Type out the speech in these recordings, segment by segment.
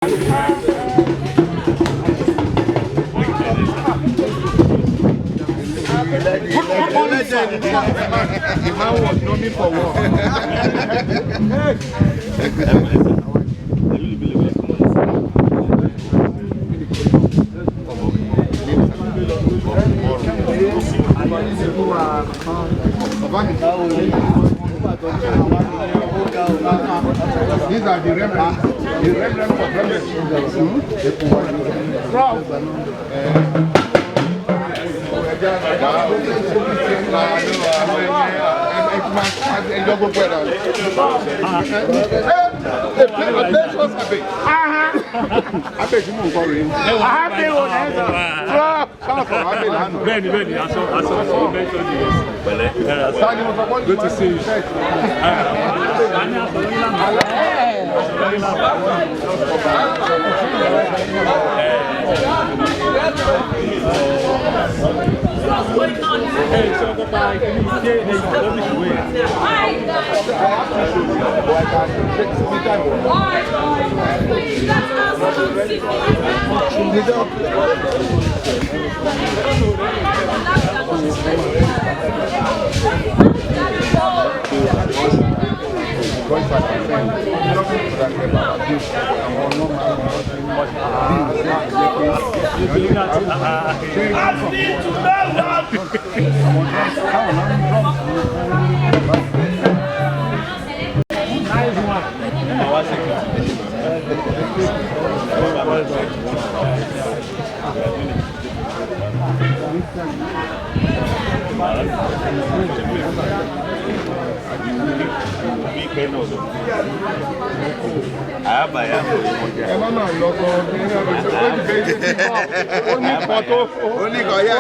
The man was known for war. These are the remnants. The remnants of good to see you. Hey, so goodbye. Can you get a rubbish away?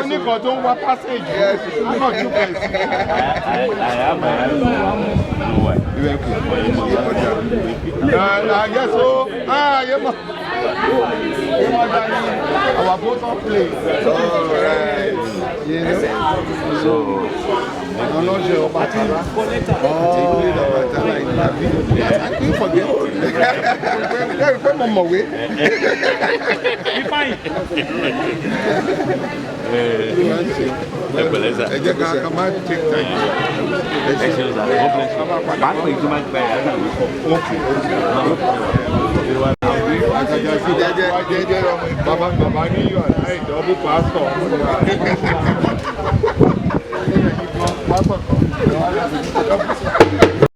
Only cotton passage. Yes, I'm not too I guess so. Our boat on play. You know? So, I'm not sure about that. I can't forget. Come on my way. Be fine. Baba ni you and I double pastor.